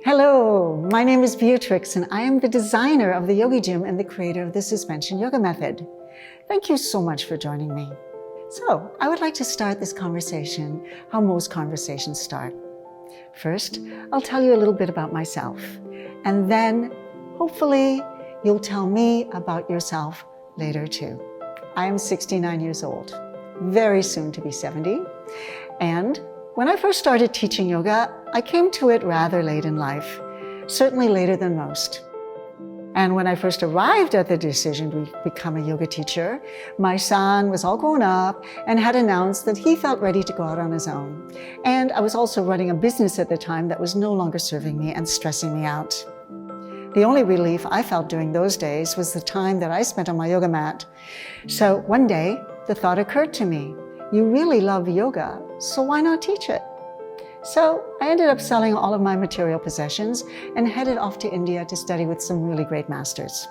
Hello, my name is Beatrix and I am the designer of the YogiGym and the creator of the suspension yoga method. Thank you so much for joining me. So, I would like to start this conversation how most conversations start. First, I'll tell you a little bit about myself, and then hopefully you'll tell me about yourself later too. I am 69 years old, very soon to be 70, and when I first started teaching yoga, I came to it rather late in life, certainly later than most. And when I first arrived at the decision to become a yoga teacher, my son was all grown up and had announced that he felt ready to go out on his own. And I was also running a business at the time that was no longer serving me and stressing me out. The only relief I felt during those days was the time that I spent on my yoga mat. So one day, the thought occurred to me, you really love yoga, so why not teach it? So I ended up selling all of my material possessions and headed off to India to study with some really great masters.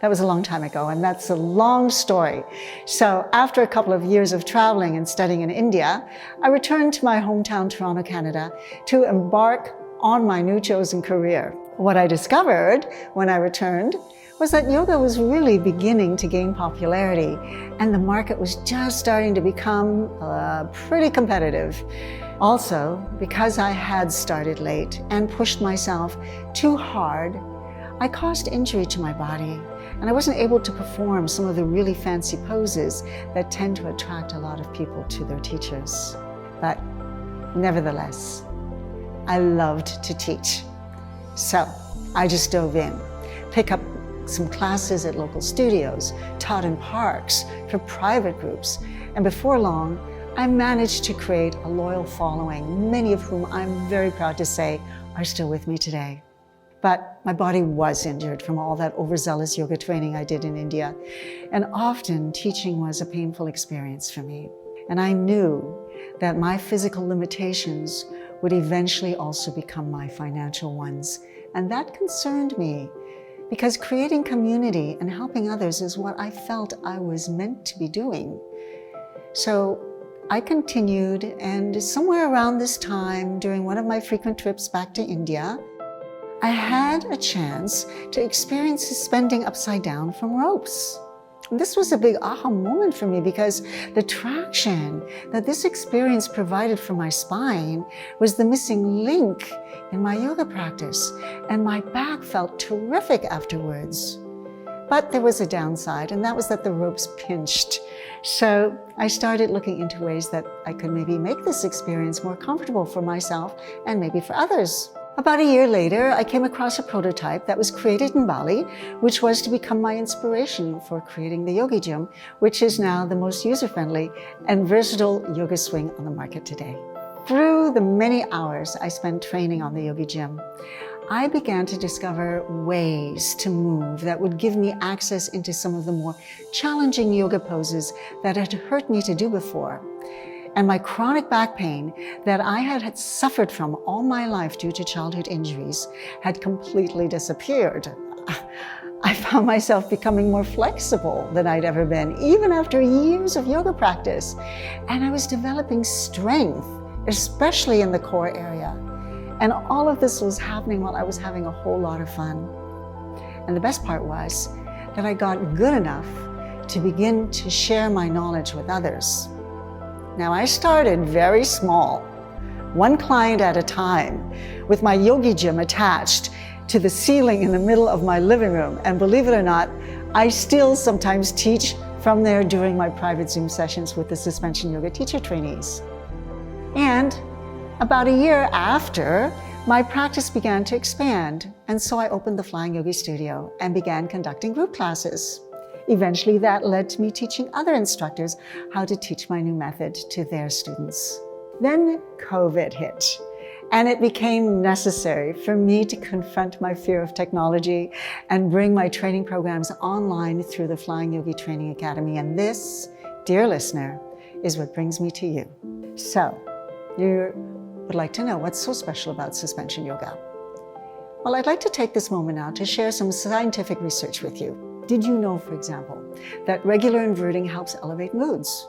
That was a long time ago, and that's a long story. So after a couple of years of traveling and studying in India, I returned to my hometown, Toronto, Canada, to embark on my new chosen career. What I discovered when I returned was that yoga was really beginning to gain popularity, and the market was just starting to become pretty competitive. Also, because I had started late and pushed myself too hard, I caused injury to my body, and I wasn't able to perform some of the really fancy poses that tend to attract a lot of people to their teachers. But nevertheless, I loved to teach. So I just dove in, picked up some classes at local studios, taught in parks for private groups, and before long, I managed to create a loyal following, many of whom I'm very proud to say are still with me today. But my body was injured from all that overzealous yoga training I did in India, and often teaching was a painful experience for me. And I knew that my physical limitations would eventually also become my financial ones, and that concerned me, because creating community and helping others is what I felt I was meant to be doing. So I continued, and somewhere around this time, during one of my frequent trips back to India, I had a chance to experience suspending upside down from ropes. And this was a big aha moment for me, because the traction that this experience provided for my spine was the missing link in my yoga practice, and my back felt terrific afterwards. But there was a downside, and that was that the ropes pinched. So I started looking into ways that I could maybe make this experience more comfortable for myself and maybe for others. About a year later, I came across a prototype that was created in Bali, which was to become my inspiration for creating the YogiGym, which is now the most user-friendly and versatile yoga swing on the market today. Through the many hours I spent training on the YogiGym, I began to discover ways to move that would give me access into some of the more challenging yoga poses that had hurt me to do before. And my chronic back pain that I had suffered from all my life due to childhood injuries had completely disappeared. I found myself becoming more flexible than I'd ever been, even after years of yoga practice. And I was developing strength, especially in the core area. And all of this was happening while I was having a whole lot of fun. And the best part was that I got good enough to begin to share my knowledge with others. Now, I started very small, one client at a time, with my YogiGym attached to the ceiling in the middle of my living room. And believe it or not, I still sometimes teach from there during my private Zoom sessions with the suspension yoga teacher trainees. And about a year after, my practice began to expand, and so I opened the Flying Yogi Studio and began conducting group classes. Eventually, that led to me teaching other instructors how to teach my new method to their students. Then COVID hit, and it became necessary for me to confront my fear of technology and bring my training programs online through the Flying Yogi Training Academy. And this, dear listener, is what brings me to you. So, you would like to know what's so special about suspension yoga. Well, I'd like to take this moment now to share some scientific research with you. Did you know, for example, that regular inverting helps elevate moods?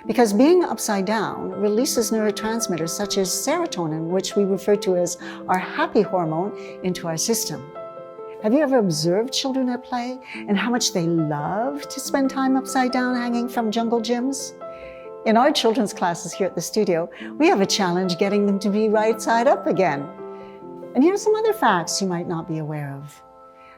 Because being upside down releases neurotransmitters such as serotonin, which we refer to as our happy hormone, into our system. Have you ever observed children at play and how much they love to spend time upside down hanging from jungle gyms? In our children's classes here at the studio, we have a challenge getting them to be right side up again. And here's some other facts you might not be aware of.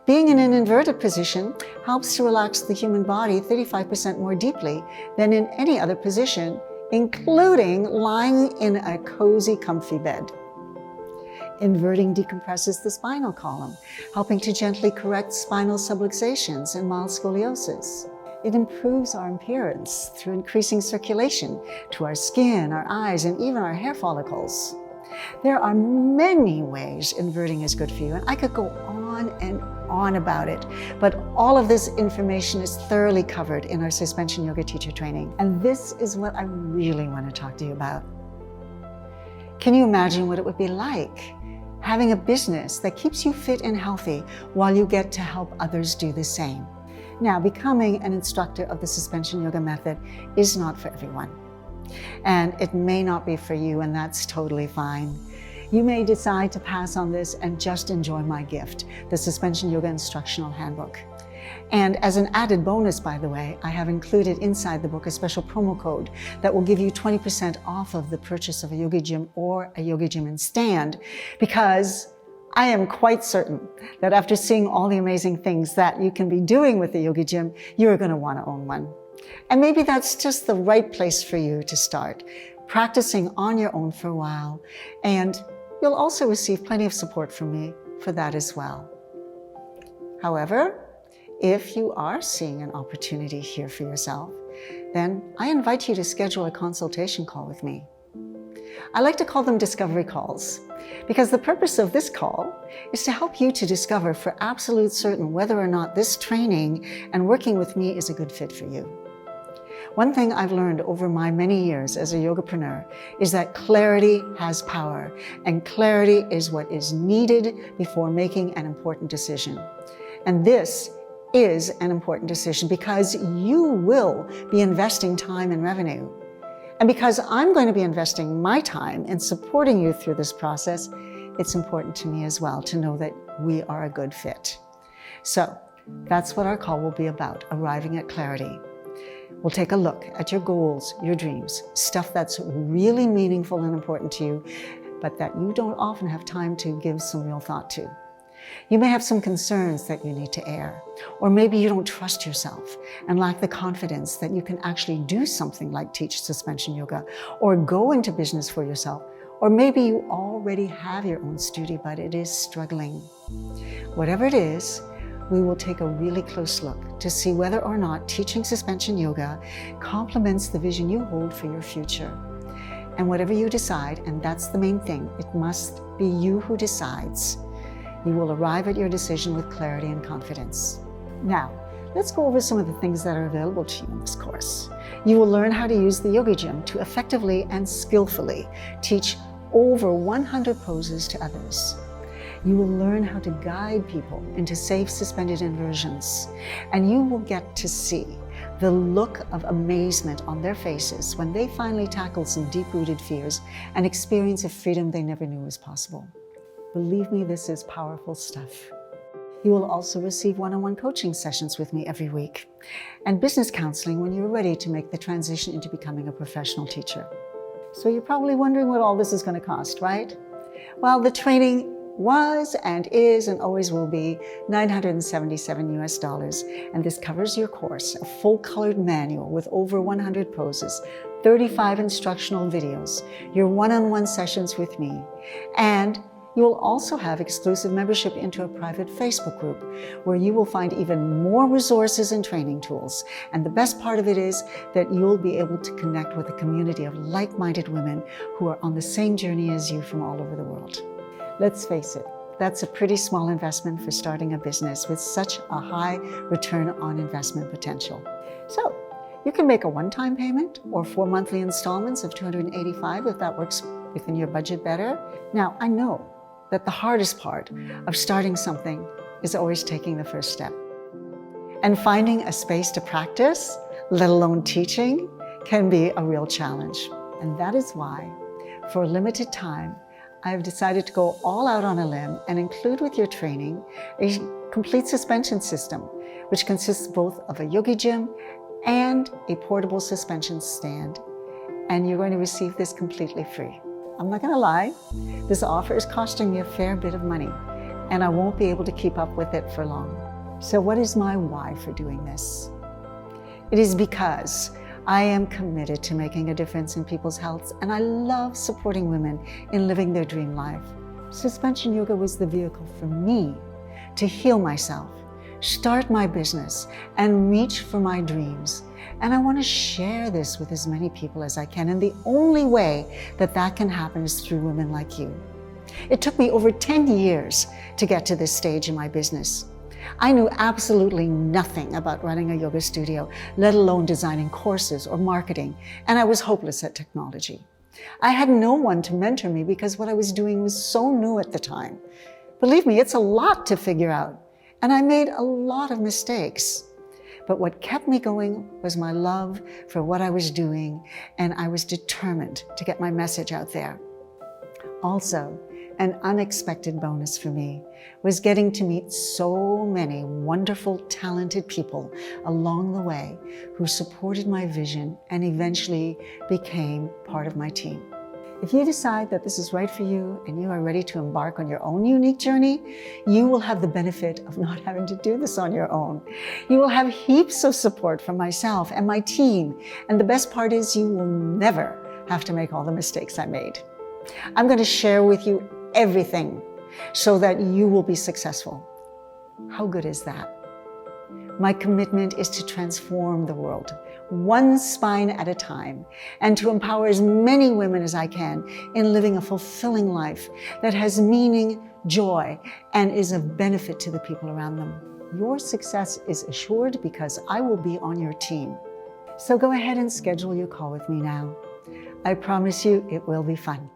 Being in an inverted position helps to relax the human body 35% more deeply than in any other position, including lying in a cozy, comfy bed. Inverting decompresses the spinal column, helping to gently correct spinal subluxations and mild scoliosis. It improves our appearance through increasing circulation to our skin, our eyes, and even our hair follicles. There are many ways inverting is good for you, and I could go on and on about it, but all of this information is thoroughly covered in our suspension yoga teacher training, and this is what I really want to talk to you about. Can you imagine what it would be like having a business that keeps you fit and healthy while you get to help others do the same? Now, becoming an instructor of the suspension yoga method is not for everyone. And it may not be for you, and that's totally fine. You may decide to pass on this and just enjoy my gift, the Suspension Yoga Instructional Handbook. And as an added bonus, by the way, I have included inside the book a special promo code that will give you 20% off of the purchase of a YogiGym or a YogiGym in stand, because I am quite certain that after seeing all the amazing things that you can be doing with the YogiGym, you're going to want to own one. And maybe that's just the right place for you to start, practicing on your own for a while. And you'll also receive plenty of support from me for that as well. However, if you are seeing an opportunity here for yourself, then I invite you to schedule a consultation call with me. I like to call them discovery calls, because the purpose of this call is to help you to discover for absolute certain whether or not this training and working with me is a good fit for you. One thing I've learned over my many years as a yogapreneur is that clarity has power, and clarity is what is needed before making an important decision. And this is an important decision because you will be investing time and revenue. And because I'm going to be investing my time in supporting you through this process, it's important to me as well to know that we are a good fit. So that's what our call will be about, arriving at clarity. We'll take a look at your goals, your dreams, stuff that's really meaningful and important to you, but that you don't often have time to give some real thought to. You may have some concerns that you need to air, or maybe you don't trust yourself and lack the confidence that you can actually do something like teach suspension yoga or go into business for yourself, or maybe you already have your own studio, but it is struggling. Whatever it is, we will take a really close look to see whether or not teaching suspension yoga complements the vision you hold for your future. And whatever you decide, and that's the main thing, it must be you who decides. You will arrive at your decision with clarity and confidence. Now, let's go over some of the things that are available to you in this course. You will learn how to use the YogiGym to effectively and skillfully teach over 100 poses to others. You will learn how to guide people into safe suspended inversions, and you will get to see the look of amazement on their faces when they finally tackle some deep-rooted fears and experience a freedom they never knew was possible. Believe me, this is powerful stuff. You will also receive one-on-one coaching sessions with me every week and business counseling when you're ready to make the transition into becoming a professional teacher. So you're probably wondering what all this is going to cost, right? Well, the training was and is and always will be $977 US, and this covers your course, a full-colored manual with over 100 poses, 35 instructional videos, your one-on-one sessions with me, and you will also have exclusive membership into a private Facebook group where you will find even more resources and training tools. And the best part of it is that you'll be able to connect with a community of like-minded women who are on the same journey as you from all over the world. Let's face it, that's a pretty small investment for starting a business with such a high return on investment potential. So you can make a one-time payment or 4 monthly installments of $285 if that works within your budget better. Now, I know that the hardest part of starting something is always taking the first step. And finding a space to practice, let alone teaching, can be a real challenge. And that is why, for a limited time, I've decided to go all out on a limb and include with your training a complete suspension system, which consists both of a YogiGym and a portable suspension stand. And you're going to receive this completely free. I'm not going to lie, this offer is costing me a fair bit of money, and I won't be able to keep up with it for long. So what is my why for doing this? It is because I am committed to making a difference in people's health, and I love supporting women in living their dream life. Suspension yoga was the vehicle for me to heal myself, start my business, and reach for my dreams. And I want to share this with as many people as I can. And the only way that that can happen is through women like you. It took me over 10 years to get to this stage in my business. I knew absolutely nothing about running a yoga studio, let alone designing courses or marketing, and I was hopeless at technology. I had no one to mentor me because what I was doing was so new at the time. Believe me, it's a lot to figure out, and I made a lot of mistakes. But what kept me going was my love for what I was doing, and I was determined to get my message out there. Also, an unexpected bonus for me was getting to meet so many wonderful, talented people along the way who supported my vision and eventually became part of my team. If you decide that this is right for you and you are ready to embark on your own unique journey, you will have the benefit of not having to do this on your own. You will have heaps of support from myself and my team. And the best part is you will never have to make all the mistakes I made. I'm going to share with you everything so that you will be successful. How good is that? My commitment is to transform the world, one spine at a time, and to empower as many women as I can in living a fulfilling life that has meaning, joy, and is of benefit to the people around them. Your success is assured because I will be on your team. So go ahead and schedule your call with me now. I promise you it will be fun.